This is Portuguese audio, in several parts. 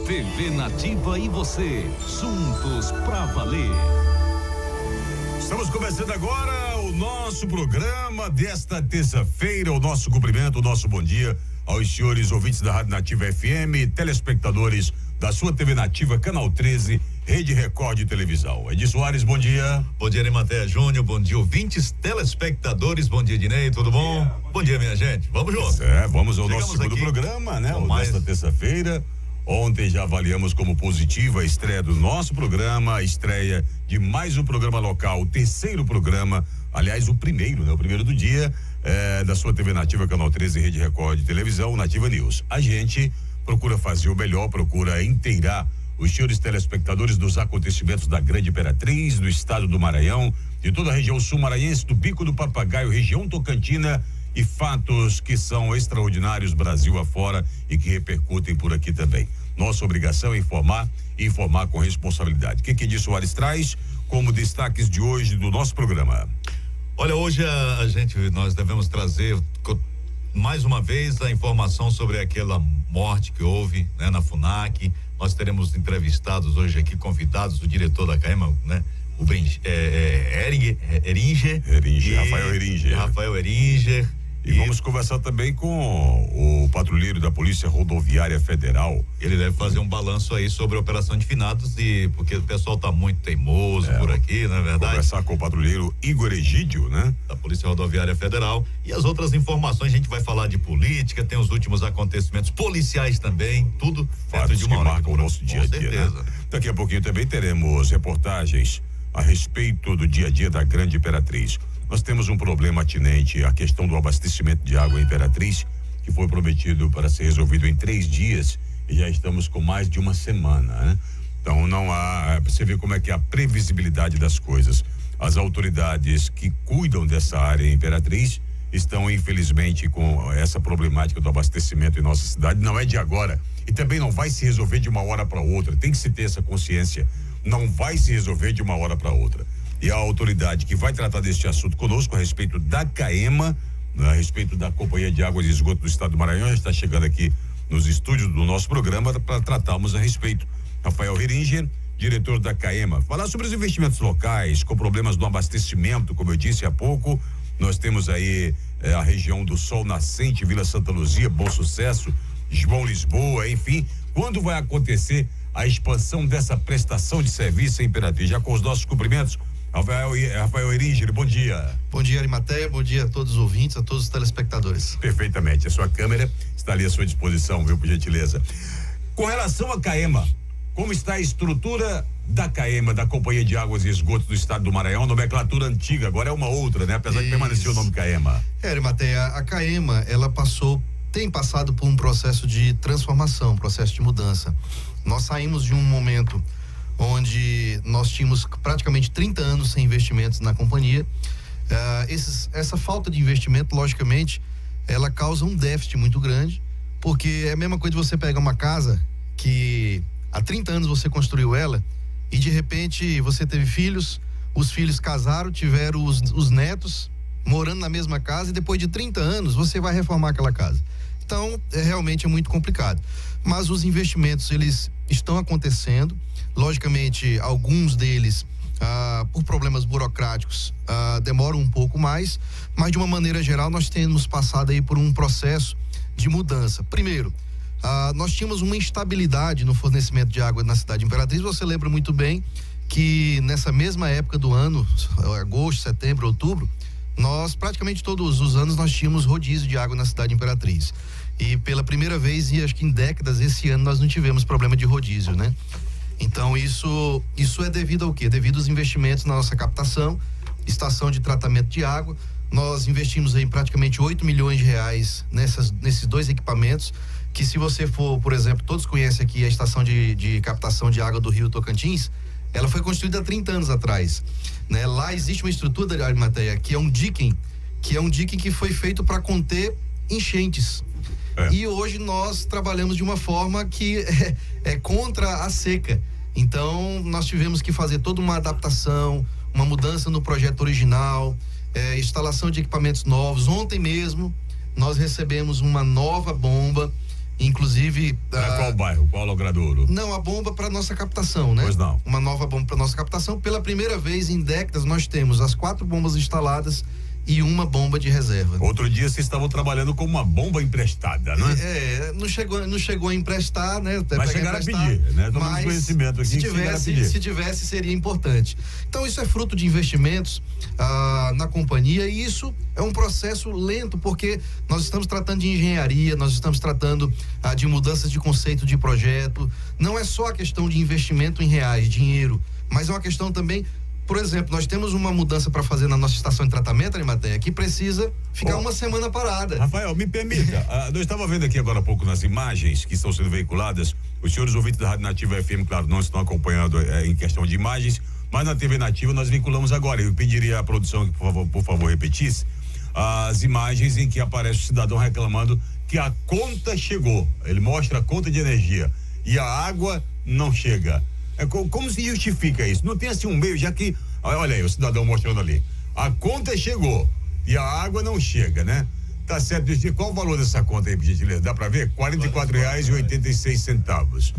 TV Nativa e você, juntos pra valer. Estamos começando agora o nosso programa desta terça-feira, o nosso cumprimento, o nosso bom dia aos senhores ouvintes da Rádio Nativa FM, telespectadores da sua TV Nativa, Canal 13, Rede Record de Televisão. Edi Soares, bom dia. Bom dia, Arimatea Júnior, bom dia, ouvintes, telespectadores, bom dia, Dinei, tudo bom? Bom dia, minha gente, vamos junto. Vamos ao Chegamos nosso segundo aqui programa, né? mais... Desta terça-feira. Ontem já avaliamos como positiva a estreia do nosso programa, a estreia de mais um programa local, o terceiro programa, aliás, o primeiro, né? O primeiro do dia, da sua TV Nativa, Canal 13, Rede Record de Televisão, Nativa News. A gente procura fazer o melhor, procura inteirar os senhores telespectadores dos acontecimentos da Grande Imperatriz, do estado do Maranhão, de toda a região sul-maranhense, do Bico do Papagaio, região Tocantina, e fatos que são extraordinários Brasil afora e que repercutem por aqui também. Nossa obrigação é informar com responsabilidade. O que Edi Soares traz como destaques de hoje do nosso programa? Olha, hoje nós devemos trazer mais uma vez a informação sobre aquela morte que houve, né, na FUNAC. Nós teremos entrevistados hoje aqui, convidados, o diretor da CAEMA, né? O Rafael Eringer. E vamos conversar também com o patrulheiro da Polícia Rodoviária Federal. Ele deve fazer um balanço aí sobre a operação de finados, porque o pessoal tá muito teimoso por aqui, não é verdade? Conversar com o patrulheiro Igor Egídio, né? Da Polícia Rodoviária Federal. E as outras informações, a gente vai falar de política, tem os últimos acontecimentos policiais também, tudo fatos que marcam o nosso dia a dia, né? Daqui a pouquinho também teremos reportagens a respeito do dia a dia da Grande Imperatriz. Nós temos um problema atinente à questão do abastecimento de água em Imperatriz, que foi prometido para ser resolvido em 3 dias e já estamos com mais de uma semana, né? Então não há, você vê como é que é a previsibilidade das coisas. As autoridades que cuidam dessa área em Imperatriz estão infelizmente com essa problemática do abastecimento em nossa cidade, não é de agora e também não vai se resolver de uma hora para outra, tem que se ter essa consciência, não vai se resolver de uma hora para outra. E a autoridade que vai tratar deste assunto conosco a respeito da CAEMA, a respeito da Companhia de Águas e Esgoto do Estado do Maranhão, já está chegando aqui nos estúdios do nosso programa para tratarmos a respeito. Rafael Eringer, diretor da CAEMA, falar sobre os investimentos locais, com problemas do abastecimento, como eu disse há pouco. Nós temos aí a região do Sol Nascente, Vila Santa Luzia, Bom Sucesso, João Lisboa, enfim. Quando vai acontecer a expansão dessa prestação de serviço em Imperatriz? Já com os nossos cumprimentos, Rafael Eringer, bom dia. Bom dia, Arimatea, bom dia a todos os ouvintes, a todos os telespectadores. Perfeitamente, a sua câmera está ali à sua disposição, viu, por gentileza. Com relação à CAEMA, como está a estrutura da CAEMA, da Companhia de Águas e Esgotos do Estado do Maranhão, nomenclatura antiga, agora é uma outra, né? Apesar de permanecer o nome CAEMA. Arimatea, a CAEMA, ela tem passado por um processo de transformação, um processo de mudança. Nós saímos de um momento onde nós tínhamos praticamente 30 anos sem investimentos na companhia. Essa falta de investimento, logicamente, ela causa um déficit muito grande, porque é a mesma coisa de você pegar uma casa que há 30 anos você construiu ela e de repente você teve filhos, os filhos casaram, tiveram os netos morando na mesma casa e depois de 30 anos você vai reformar aquela casa. Então, realmente é muito complicado. Mas os investimentos, eles estão acontecendo. Logicamente, alguns deles, por problemas burocráticos, demoram um pouco mais, mas de uma maneira geral, nós temos passado aí por um processo de mudança. Primeiro, nós tínhamos uma instabilidade no fornecimento de água na cidade de Imperatriz. Você lembra muito bem que nessa mesma época do ano, agosto, setembro, outubro, nós praticamente todos os anos nós tínhamos rodízio de água na cidade de Imperatriz. E pela primeira vez, e acho que em décadas, esse ano nós não tivemos problema de rodízio, né? Então isso é devido ao quê? Devido aos investimentos na nossa captação, estação de tratamento de água. Nós investimos aí praticamente 8 milhões de reais nesses 2 equipamentos, que se você for, por exemplo, todos conhecem aqui a estação de captação de água do Rio Tocantins, ela foi construída há 30 anos atrás, né? Lá existe uma estrutura da Arimatea, que é um dique que foi feito para conter enchentes. E hoje nós trabalhamos de uma forma que é contra a seca. Então nós tivemos que fazer toda uma adaptação, uma mudança no projeto original, instalação de equipamentos novos. Ontem mesmo nós recebemos uma nova bomba Inclusive. Para qual bairro? Qual logradouro? Não, a bomba para nossa captação, né? Pois não. Uma nova bomba para nossa captação. Pela primeira vez em décadas, nós temos as 4 bombas instaladas e uma bomba de reserva. Outro dia vocês estavam trabalhando com uma bomba emprestada, né? Não chegou a emprestar, né? Mas chegaram a pedir, né? Tomamos conhecimento aqui se tivesse, seria importante. Então isso é fruto de investimentos na companhia, e isso é um processo lento, porque nós estamos tratando de engenharia, nós estamos tratando de mudanças de conceito de projeto. Não é só a questão de investimento em reais, dinheiro, mas é uma questão também. Por exemplo, nós temos uma mudança para fazer na nossa estação de tratamento, Arimateia, que precisa ficar uma semana parada. Rafael, me permita, eu estava vendo aqui agora há pouco nas imagens que estão sendo veiculadas, os senhores ouvintes da Rádio Nativa FM, claro, não estão acompanhando em questão de imagens, mas na TV Nativa nós vinculamos agora. Eu pediria à produção que, por favor, repetisse as imagens em que aparece o cidadão reclamando que a conta chegou. Ele mostra a conta de energia e a água não chega. Como se justifica isso? Não tem assim um meio, já que, olha aí, o cidadão mostrando ali, a conta chegou e a água não chega, né? Tá certo, qual o valor dessa conta aí, por gentileza? Dá pra ver? R$44,86.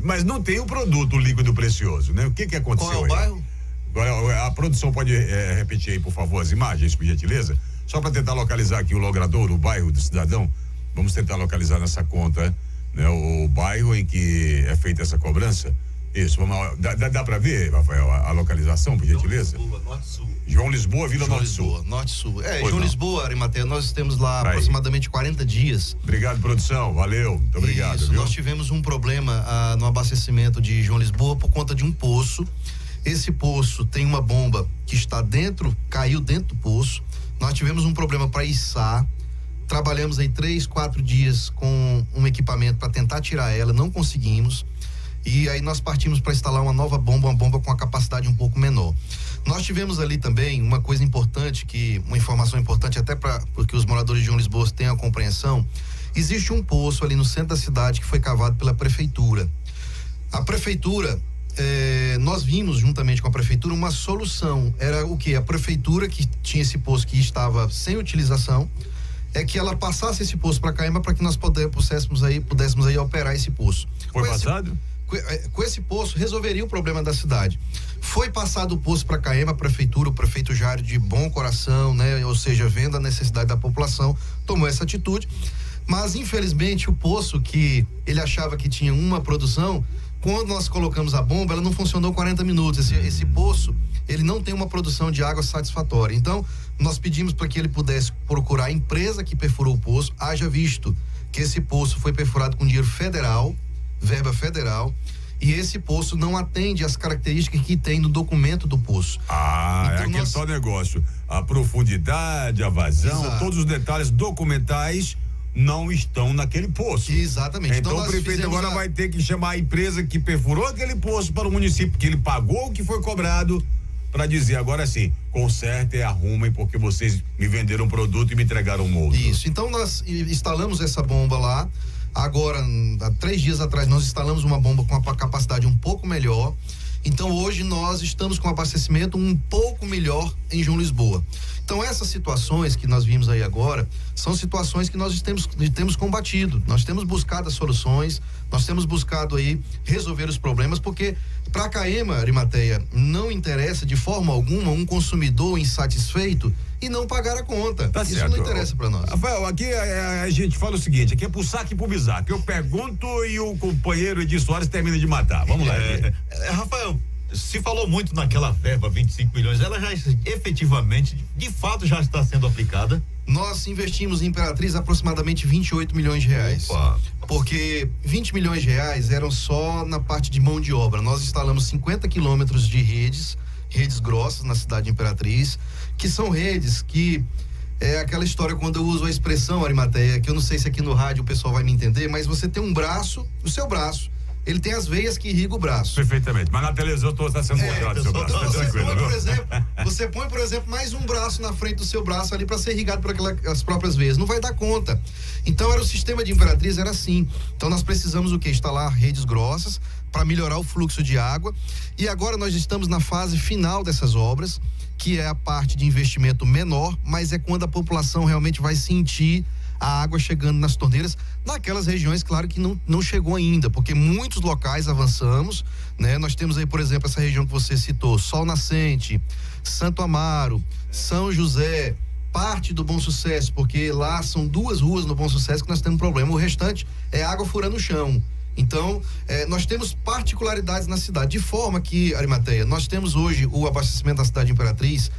Mas não tem o produto líquido precioso, né? O que aconteceu aí? Qual é o bairro? Agora, a produção pode repetir aí, por favor, as imagens, por gentileza? Só para tentar localizar aqui o logradouro, o bairro do cidadão. Vamos tentar localizar nessa conta, né? O bairro em que é feita essa cobrança. Isso, vamos lá. Dá pra ver, Rafael, a localização, por gentileza? João Lisboa, Norte-Sul. João Lisboa, Vila Norte-Sul. Norte-Sul. João Lisboa, Arimateia, nós temos lá aproximadamente 40 dias. Obrigado, produção, valeu, muito obrigado. Isso, viu? Nós tivemos um problema no abastecimento de João Lisboa por conta de um poço. Esse poço tem uma bomba que está caiu dentro do poço. Nós tivemos um problema para içar. Trabalhamos aí 3, 4 dias com um equipamento para tentar tirar ela, não conseguimos. E aí nós partimos para instalar uma nova bomba, uma bomba com a capacidade um pouco menor. Nós tivemos ali também uma coisa importante, uma informação importante até porque os moradores de João Lisboa tenham a compreensão. Existe um poço ali no centro da cidade que foi cavado pela prefeitura. A prefeitura, nós vimos juntamente com a prefeitura uma solução. Era o quê? A prefeitura que tinha esse poço que estava sem utilização, que ela passasse esse poço para Caema para que nós pudéssemos aí operar esse poço. Foi passado? Com esse poço resolveria o problema da cidade. Foi passado o poço para Caema, a prefeitura, o prefeito Jário, de bom coração, né? Ou seja, vendo a necessidade da população, tomou essa atitude. Mas infelizmente o poço, que ele achava que tinha uma produção, quando nós colocamos a bomba, ela não funcionou 40 minutos. Esse poço, ele não tem uma produção de água satisfatória. Então nós pedimos para que ele pudesse procurar a empresa que perfurou o poço, haja visto que esse poço foi perfurado com dinheiro federal, verba federal, e esse poço não atende às características que tem no documento do poço. Então, é aquele só negócio, a profundidade, a vazão, Exato. Todos os detalhes documentais não estão naquele poço. Exatamente. Então o prefeito agora vai ter que chamar a empresa que perfurou aquele poço para o município, que ele pagou o que foi cobrado, para dizer agora sim, consertem e arrumem, porque vocês me venderam um produto e me entregaram um outro. Isso, então nós instalamos essa bomba lá. Agora, há 3 dias atrás, nós instalamos uma bomba com uma capacidade um pouco melhor. Então hoje nós estamos com abastecimento um pouco melhor em João Lisboa. Então essas situações que nós vimos aí agora são situações que nós temos combatido, nós temos buscado as soluções, nós temos buscado aí resolver os problemas, porque para Caema, Arimateia, não interessa de forma alguma um consumidor insatisfeito e não pagar a conta. Tá Isso certo. não interessa para nós. Rafael, aqui a gente fala o seguinte, aqui é pro saco e pro bisaco. Eu pergunto e o companheiro Edir Soares termina de matar. Vamos lá. Rafael, se falou muito naquela verba, 25 milhões, ela já efetivamente, de fato, já está sendo aplicada? Nós investimos em Imperatriz aproximadamente 28 milhões de reais. Opa. Porque 20 milhões de reais eram só na parte de mão de obra. Nós instalamos 50 quilômetros de redes grossas na cidade de Imperatriz, que são redes que é aquela história, quando eu uso a expressão, Arimateia, que eu não sei se aqui no rádio o pessoal vai me entender, mas você tem um braço, o seu braço, ele tem as veias que irrigam o braço. Perfeitamente, mas na televisão está sendo mostrado o seu braço. Então Tá tranquilo, você põe, por exemplo, mais um braço na frente do seu braço ali para ser irrigado por as próprias veias. Não vai dar conta. Então o sistema de Imperatriz era assim. Então nós precisamos o quê? Instalar redes grossas para melhorar o fluxo de água. E agora nós estamos na fase final dessas obras, que é a parte de investimento menor, mas é quando a população realmente vai sentir a água chegando nas torneiras, naquelas regiões, claro que não chegou ainda, porque muitos locais avançamos, né? Nós temos aí, por exemplo, essa região que você citou, Sol Nascente, Santo Amaro, São José, parte do Bom Sucesso, porque lá são 2 ruas no Bom Sucesso que nós temos problema, o restante é água furando o chão. Então, nós temos particularidades na cidade, de forma que, Arimateia, nós temos hoje o abastecimento da cidade de Imperatriz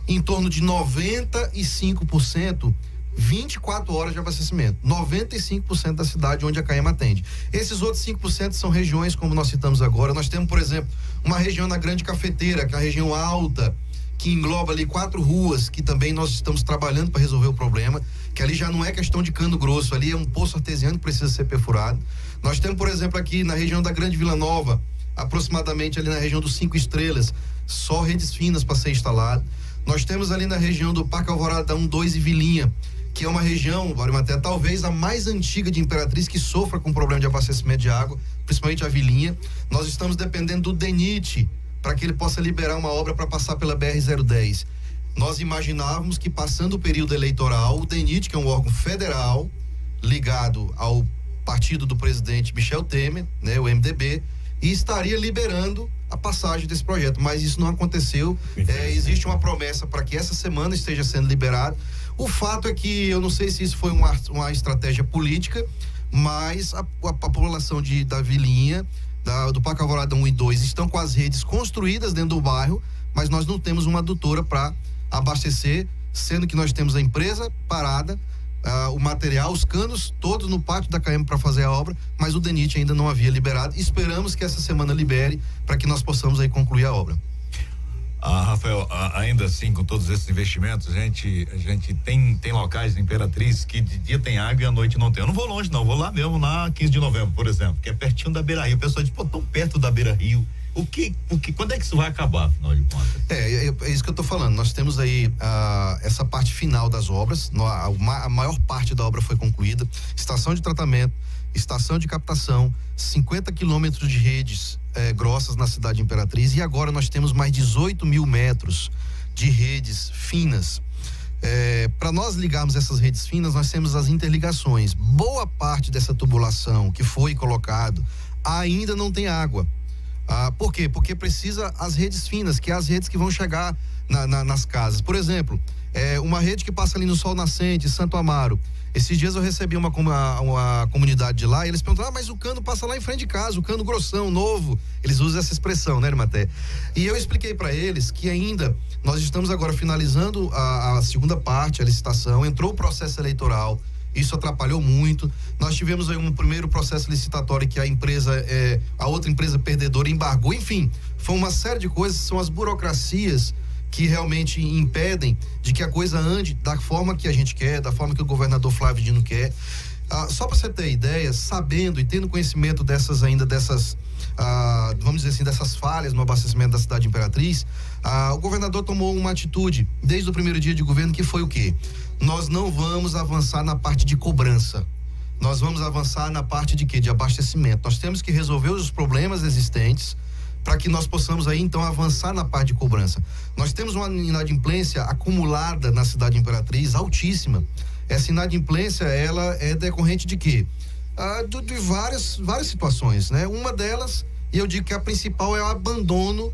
em torno de 95%, 24 horas de abastecimento. 95% da cidade onde a Caema atende. Esses outros 5% são regiões, como nós citamos agora. Nós temos, por exemplo, uma região na Grande Cafeteira, que é a região alta, que engloba ali 4 ruas, que também nós estamos trabalhando para resolver o problema, que ali já não é questão de cano grosso, ali é um poço artesiano que precisa ser perfurado. Nós temos, por exemplo, aqui na região da Grande Vila Nova, aproximadamente ali na região dos 5 Estrelas, só redes finas para ser instalado. Nós temos ali na região do Parque Alvorada 1, 2 e Vilinha, que é uma região, Arimateia, talvez a mais antiga de Imperatriz, que sofra com problema de abastecimento de água, principalmente a Vilinha. Nós estamos dependendo do DENIT para que ele possa liberar uma obra para passar pela BR-010. Nós imaginávamos que, passando o período eleitoral, o DENIT, que é um órgão federal ligado ao partido do presidente Michel Temer, né, o MDB, e estaria liberando a passagem desse projeto, mas isso não aconteceu. Existe uma promessa para que essa semana esteja sendo liberado. O fato é que eu não sei se isso foi uma estratégia política, mas a população da Vilinha, do Parque Alvorada 1 e 2 estão com as redes construídas dentro do bairro, mas nós não temos uma adutora para abastecer, sendo que nós temos a empresa parada, o material, os canos, todos no pátio da Caema para fazer a obra, mas o DENIT ainda não havia liberado. Esperamos que essa semana libere para que nós possamos aí concluir a obra. Rafael, ainda assim, com todos esses investimentos, a gente tem locais em Imperatriz que de dia tem água e à noite não tem. Eu não vou longe, não, vou lá mesmo na 15 de novembro, por exemplo, que é pertinho da Beira Rio. O pessoal diz, pô, tão perto da Beira Rio. Quando é que isso vai acabar, afinal de contas? É isso que eu tô falando. Nós temos aí essa parte final das obras, a maior parte da obra foi concluída, estação de tratamento, estação de captação, 50 quilômetros de redes grossas na cidade de Imperatriz, e agora nós temos mais 18 mil metros de redes finas. Para nós ligarmos essas redes finas, nós temos as interligações. Boa parte dessa tubulação que foi colocado ainda não tem água. Por quê? Porque precisa as redes finas, que é as redes que vão chegar nas casas. Por exemplo, uma rede que passa ali no Sol Nascente, Santo Amaro. Esses dias eu recebi uma comunidade de lá e eles perguntaram, mas o cano passa lá em frente de casa, o cano grossão, novo. Eles usam essa expressão, né, Arimateia? E eu expliquei para eles que ainda nós estamos agora finalizando a segunda parte, a licitação, entrou o processo eleitoral. Isso atrapalhou muito. Nós tivemos aí um primeiro processo licitatório que a outra empresa perdedora embargou. Enfim, foi uma série de coisas, são as burocracias que realmente impedem de que a coisa ande da forma que a gente quer, da forma que o governador Flávio Dino quer. Só para você ter ideia, sabendo e tendo conhecimento dessas vamos dizer assim, dessas falhas no abastecimento da cidade de Imperatriz, o governador tomou uma atitude desde o primeiro dia de governo, que foi o quê? Nós não vamos avançar na parte de cobrança. Nós vamos avançar na parte de quê? De abastecimento. Nós temos que resolver os problemas existentes para que nós possamos aí então avançar na parte de cobrança. Nós temos uma inadimplência acumulada na cidade de Imperatriz altíssima. Essa inadimplência, ela é decorrente de quê? De várias situações, né? Uma delas, e eu digo que a principal, é o abandono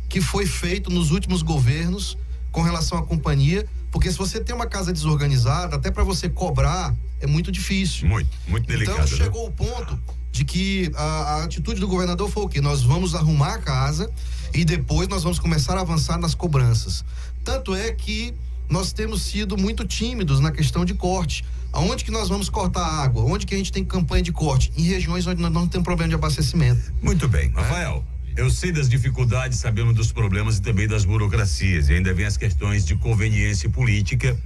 que foi feito nos últimos governos com relação à companhia, porque se você tem uma casa desorganizada, até para você cobrar é muito difícil. Muito delicado. Então chegou o ponto de que a atitude do governador foi o quê? Nós vamos arrumar a casa e depois nós vamos começar a avançar nas cobranças. Tanto é que nós temos sido muito tímidos na questão de corte. Aonde que nós vamos cortar água? Onde que a gente tem campanha de corte? Em regiões onde nós não temos problema de abastecimento. Muito bem. Rafael, eu sei das dificuldades, sabemos dos problemas e também das burocracias. E ainda vem as questões de conveniência política,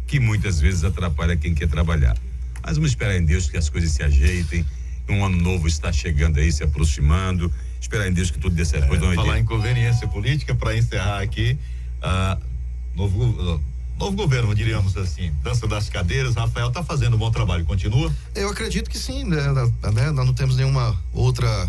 que muitas vezes atrapalha quem quer trabalhar. Mas vamos esperar em Deus que as coisas se ajeitem. Um ano novo está chegando aí, se aproximando. Esperar em Deus que tudo dê certo. Falar em conveniência política, para encerrar aqui, novo governo, diríamos assim, dança das cadeiras. Rafael está fazendo um bom trabalho, continua? Eu acredito que sim, né? Nós não temos nenhuma outra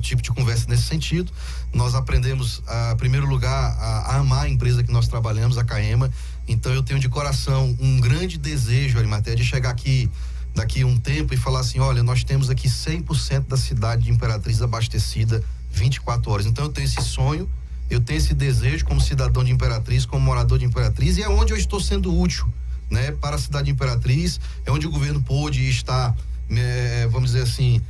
tipo de conversa nesse sentido. Nós aprendemos, em primeiro lugar, a amar a empresa que nós trabalhamos, a Caema. Então eu tenho de coração um grande desejo, Arimateia, de chegar aqui daqui um tempo e falar assim, olha, nós temos aqui 100% da cidade de Imperatriz abastecida 24 horas. Então eu tenho esse sonho, eu tenho esse desejo como cidadão de Imperatriz, como morador de Imperatriz, e é onde eu estou sendo útil, né, para a cidade de Imperatriz, é onde o governo pôde estar, vamos dizer assim,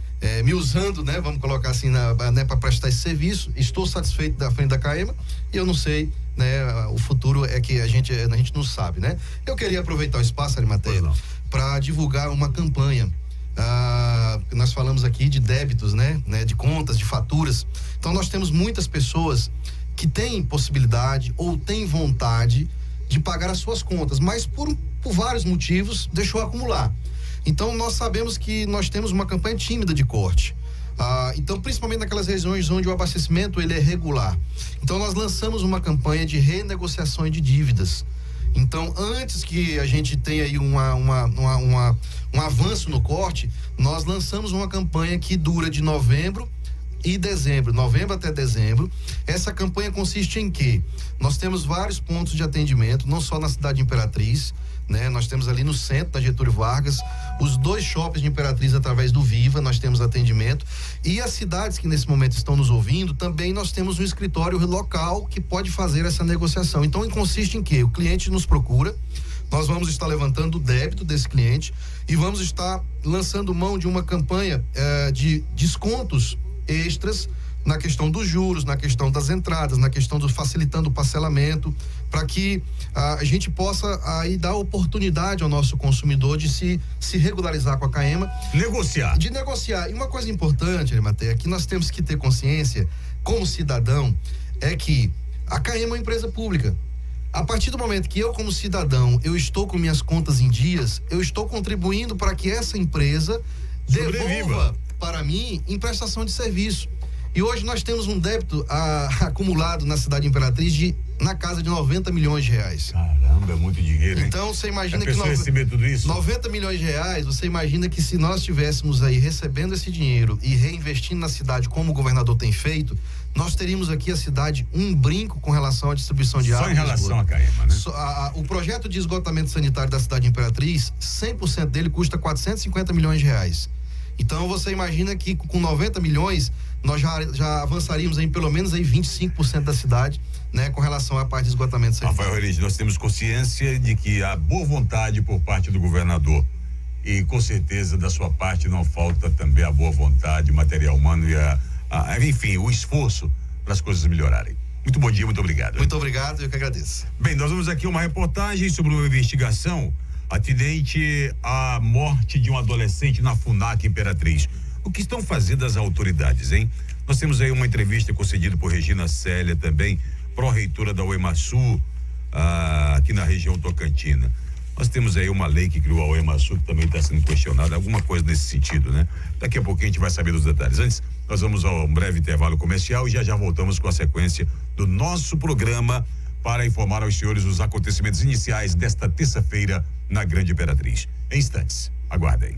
me usando, né, vamos colocar assim, né, para prestar esse serviço. Estou satisfeito da frente da CAEMA e eu não sei, né, o futuro é que a gente não sabe, né? Eu queria aproveitar o espaço, Arimateia, para divulgar uma campanha. Nós falamos aqui de débitos, né, de contas, de faturas. Então nós temos muitas pessoas que têm possibilidade ou têm vontade de pagar as suas contas, mas por vários motivos deixou acumular. Então nós sabemos que nós temos uma campanha tímida de corte. Então, principalmente naquelas regiões onde o abastecimento ele é regular. Então nós lançamos uma campanha de renegociação de dívidas. Então, antes que a gente tenha aí um avanço no corte, nós lançamos uma campanha que dura de novembro até dezembro. Essa campanha consiste em quê? Nós temos vários pontos de atendimento, não só na cidade de Imperatriz, né? Nós temos ali no centro da Getúlio Vargas, os 2 shoppings de Imperatriz através do Viva, nós temos atendimento, e as cidades que nesse momento estão nos ouvindo, também nós temos um escritório local que pode fazer essa negociação. Então, consiste em quê? O cliente nos procura, nós vamos estar levantando o débito desse cliente e vamos estar lançando mão de uma campanha de descontos extras na questão dos juros, na questão das entradas, na questão do facilitando o parcelamento, para que a gente possa aí dar oportunidade ao nosso consumidor de se regularizar com a CAEMA. De negociar. E uma coisa importante, Arimateia, que nós temos que ter consciência como cidadão, é que a CAEMA é uma empresa pública. A partir do momento que eu, como cidadão, eu estou com minhas contas em dias, eu estou contribuindo para que essa empresa devolva para mim em prestação de serviço. E hoje nós temos um débito acumulado na cidade de Imperatriz na casa de 90 milhões de reais. Caramba, é muito dinheiro, hein? Então você imagina que receber tudo isso? 90 milhões de reais, você imagina que se nós estivéssemos aí recebendo esse dinheiro e reinvestindo na cidade como o governador tem feito, nós teríamos aqui a cidade um brinco com relação à distribuição de água. Só em relação à CAEMA, né? O projeto de esgotamento sanitário da cidade de Imperatriz, 100% dele custa 450 milhões de reais. Então você imagina que com 90 milhões nós já avançaríamos em pelo menos aí 25% da cidade, né, com relação à parte de esgotamento sanitário. Rafael Reis, nós temos consciência de que há boa vontade por parte do governador e com certeza da sua parte não falta também a boa vontade, material humano e enfim, o esforço para as coisas melhorarem. Muito bom dia, muito obrigado. Muito obrigado, eu que agradeço. Bem, nós vamos aqui uma reportagem sobre uma investigação atinente à morte de um adolescente na FUNAC Imperatriz. O que estão fazendo as autoridades, hein? Nós temos aí uma entrevista concedida por Regina Célia, também pró-reitora da UEMASU, aqui na região tocantina. Nós temos aí uma lei que criou a UEMASU, que também está sendo questionada, alguma coisa nesse sentido, né? Daqui a pouquinho a gente vai saber dos detalhes. Antes, nós vamos a um breve intervalo comercial e já voltamos com a sequência do nosso programa para informar aos senhores os acontecimentos iniciais desta terça-feira na Grande Imperatriz. Em instantes, aguardem.